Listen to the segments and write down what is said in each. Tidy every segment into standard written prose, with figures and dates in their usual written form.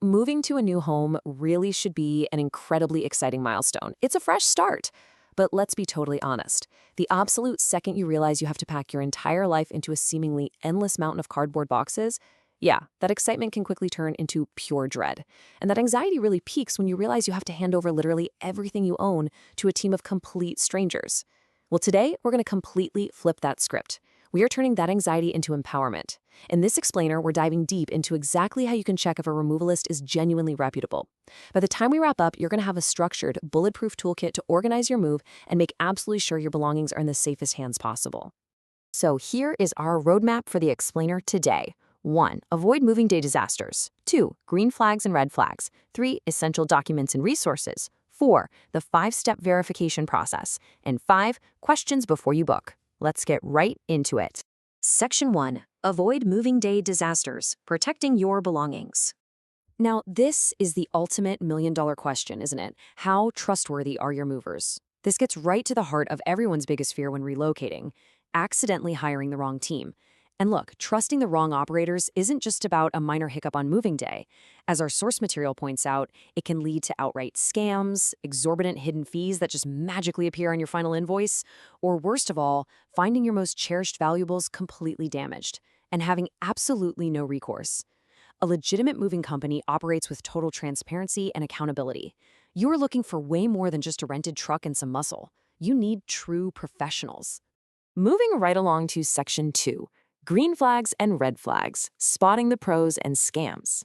Moving to a new home really should be an incredibly exciting milestone. It's a fresh start. But let's be totally honest. The absolute second you realize you have to pack your entire life into a seemingly endless mountain of cardboard boxes, yeah, that excitement can quickly turn into pure dread. And that anxiety really peaks when you realize you have to hand over literally everything you own to a team of complete strangers. Well, today, we're going to completely flip that script. We are turning that anxiety into empowerment. In this explainer, we're diving deep into exactly how you can check if a removalist is genuinely reputable. By the time we wrap up, you're going to have a structured, bulletproof toolkit to organize your move and make absolutely sure your belongings are in the safest hands possible. So here is our roadmap for the explainer today. 1. Avoid moving day disasters. 2. Green flags and red flags. 3. Essential documents and resources. 4. The 5-step verification process. And 5. Questions before you book. Let's get right into it. Section 1. Avoid moving day disasters, protecting your belongings. Now, this is the ultimate million-dollar question, isn't it? How trustworthy are your movers? This gets right to the heart of everyone's biggest fear when relocating: accidentally hiring the wrong team. And look, trusting the wrong operators isn't just about a minor hiccup on moving day. As our source material points out, it can lead to outright scams, exorbitant hidden fees that just magically appear on your final invoice, or worst of all, finding your most cherished valuables completely damaged and having absolutely no recourse. A legitimate moving company operates with total transparency and accountability. You are looking for way more than just a rented truck and some muscle. You need true professionals. Moving right along to Section 2. Green flags and red flags, spotting the pros and scams.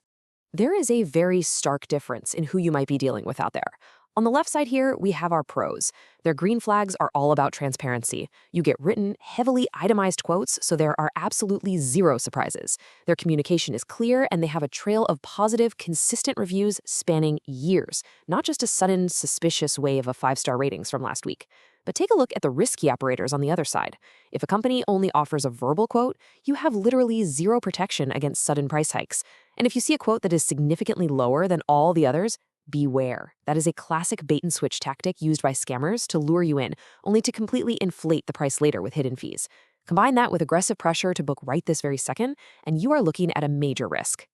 There is a very stark difference in who you might be dealing with out there. On the left side here, we have our pros. Their green flags are all about transparency. You get written, heavily itemized quotes, so there are absolutely zero surprises. Their communication is clear, and they have a trail of positive, consistent reviews spanning years, not just a sudden, suspicious wave of 5-star ratings from last week. But take a look at the risky operators on the other side. If a company only offers a verbal quote, you have literally zero protection against sudden price hikes. And if you see a quote that is significantly lower than all the others, beware. That is a classic bait-and-switch tactic used by scammers to lure you in, only to completely inflate the price later with hidden fees. Combine that with aggressive pressure to book right this very second, and you are looking at a major risk.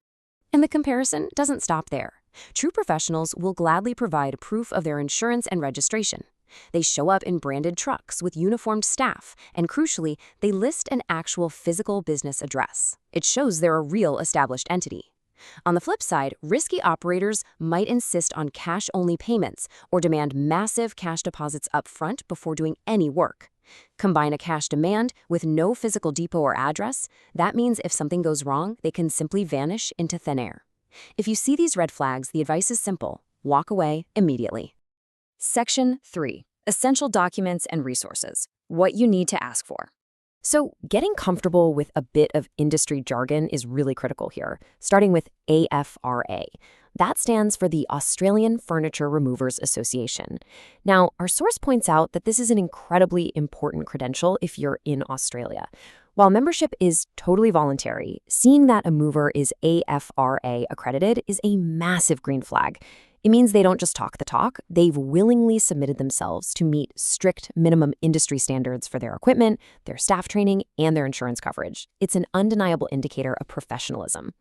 And the comparison doesn't stop there. True professionals will gladly provide proof of their insurance and registration. They show up in branded trucks with uniformed staff, and crucially, they list an actual physical business address. It shows they're a real established entity. On the flip side, risky operators might insist on cash-only payments or demand massive cash deposits up front before doing any work. Combine a cash demand with no physical depot or address, that means if something goes wrong, they can simply vanish into thin air. If you see these red flags, the advice is simple: walk away immediately. Section 3. Essential documents and resources. What you need to ask for. So, getting comfortable with a bit of industry jargon is really critical here, starting with AFRA. That stands for the Australian Furniture Removers Association. Now, our source points out that this is an incredibly important credential if you're in Australia. While membership is totally voluntary, seeing that a mover is AFRA accredited is a massive green flag. It means they don't just talk the talk, they've willingly submitted themselves to meet strict minimum industry standards for their equipment, their staff training, and their insurance coverage. It's an undeniable indicator of professionalism.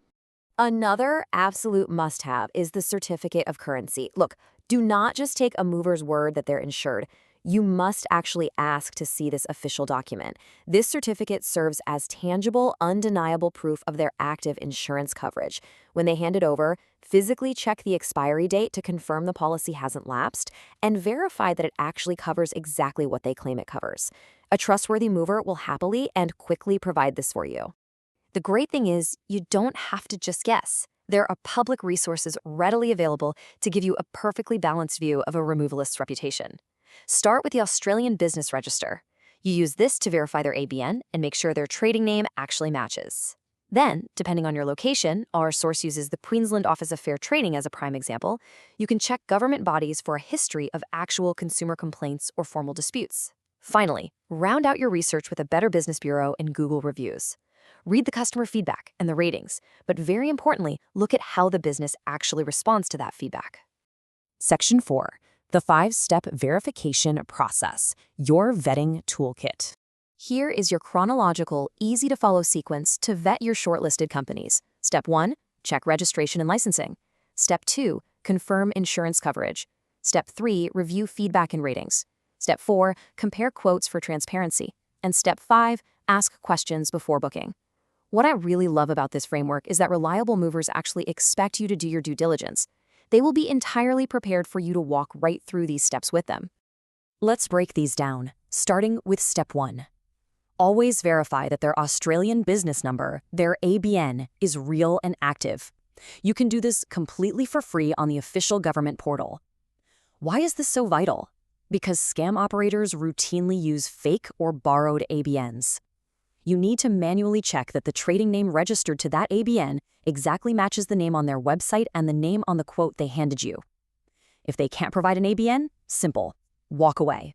Another absolute must-have is the certificate of currency. Look, do not just take a mover's word that they're insured. You must actually ask to see this official document. This certificate serves as tangible, undeniable proof of their active insurance coverage. When they hand it over, physically check the expiry date to confirm the policy hasn't lapsed, and verify that it actually covers exactly what they claim it covers. A trustworthy mover will happily and quickly provide this for you. The great thing is, you don't have to just guess. There are public resources readily available to give you a perfectly balanced view of a removalist's reputation. Start with the Australian Business Register. You use this to verify their ABN and make sure their trading name actually matches. Then, depending on your location, our source uses the Queensland Office of Fair Trading as a prime example, you can check government bodies for a history of actual consumer complaints or formal disputes. Finally, round out your research with a Better Business Bureau and Google reviews. Read the customer feedback and the ratings, but very importantly, look at how the business actually responds to that feedback. Section 4. The 5-step verification process, your vetting toolkit. Here is your chronological, easy-to-follow sequence to vet your shortlisted companies. Step 1. check registration and licensing. Step 2, confirm insurance coverage. Step 3, review feedback and ratings. Step 4, compare quotes for transparency. And Step 5, ask questions before booking. What I really love about this framework is that reliable movers actually expect you to do your due diligence. They will be entirely prepared for you to walk right through these steps with them. Let's break these down, starting with Step 1. Always verify that their Australian business number, their ABN, is real and active. You can do this completely for free on the official government portal. Why is this so vital? Because scam operators routinely use fake or borrowed ABNs. You need to manually check that the trading name registered to that ABN exactly matches the name on their website and the name on the quote they handed you. If they can't provide an ABN, simple. Walk away.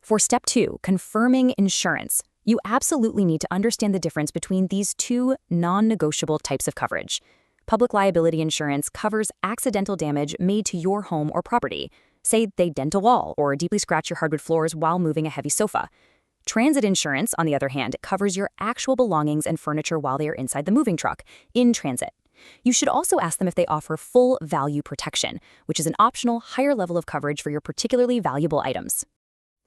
For Step 2, confirming insurance, you absolutely need to understand the difference between these two non-negotiable types of coverage. Public liability insurance covers accidental damage made to your home or property. Say they dent a wall or deeply scratch your hardwood floors while moving a heavy sofa. Transit insurance, on the other hand, covers your actual belongings and furniture while they are inside the moving truck, in transit. You should also ask them if they offer full value protection, which is an optional, higher level of coverage for your particularly valuable items.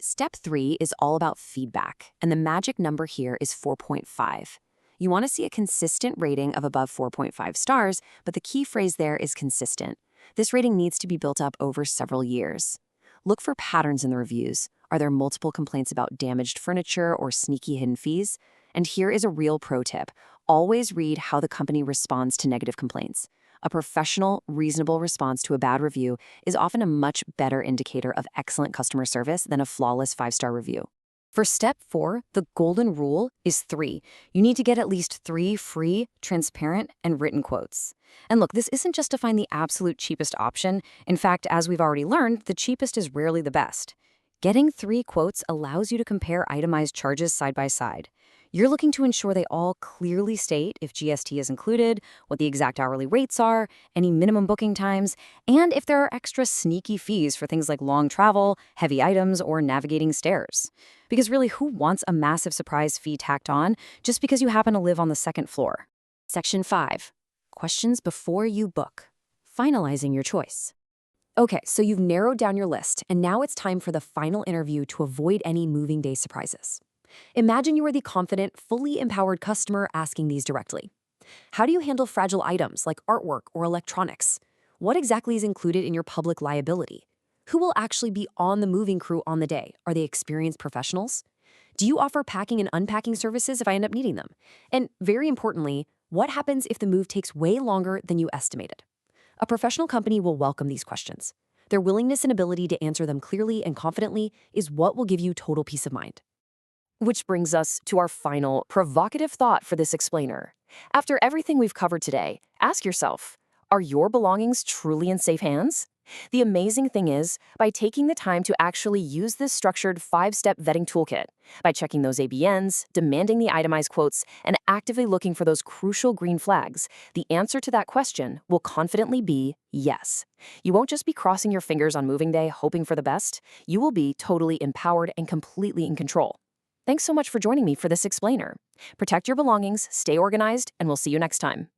Step 3 is all about feedback, and the magic number here is 4.5. You want to see a consistent rating of above 4.5 stars, but the key phrase there is consistent. This rating needs to be built up over several years. Look for patterns in the reviews. Are there multiple complaints about damaged furniture or sneaky hidden fees? And here is a real pro tip. Always read how the company responds to negative complaints. A professional, reasonable response to a bad review is often a much better indicator of excellent customer service than a flawless 5-star review. For Step 4, the golden rule is 3. You need to get at least 3 free, transparent, and written quotes. And look, this isn't just to find the absolute cheapest option. In fact, as we've already learned, the cheapest is rarely the best. Getting 3 quotes allows you to compare itemized charges side by side. You're looking to ensure they all clearly state if GST is included, what the exact hourly rates are, any minimum booking times, and if there are extra sneaky fees for things like long travel, heavy items, or navigating stairs. Because really, who wants a massive surprise fee tacked on just because you happen to live on the second floor? Section 5. Questions before you book. Finalizing your choice. Okay, so you've narrowed down your list, and now it's time for the final interview to avoid any moving day surprises. Imagine you are the confident, fully empowered customer asking these directly. How do you handle fragile items like artwork or electronics? What exactly is included in your public liability? Who will actually be on the moving crew on the day? Are they experienced professionals? Do you offer packing and unpacking services if I end up needing them? And very importantly, what happens if the move takes way longer than you estimated? A professional company will welcome these questions. Their willingness and ability to answer them clearly and confidently is what will give you total peace of mind. Which brings us to our final provocative thought for this explainer. After everything we've covered today, ask yourself, are your belongings truly in safe hands? The amazing thing is, by taking the time to actually use this structured 5-step vetting toolkit, by checking those ABNs, demanding the itemized quotes, and actively looking for those crucial green flags, the answer to that question will confidently be yes. You won't just be crossing your fingers on moving day hoping for the best, you will be totally empowered and completely in control. Thanks so much for joining me for this explainer. Protect your belongings, stay organized, and we'll see you next time.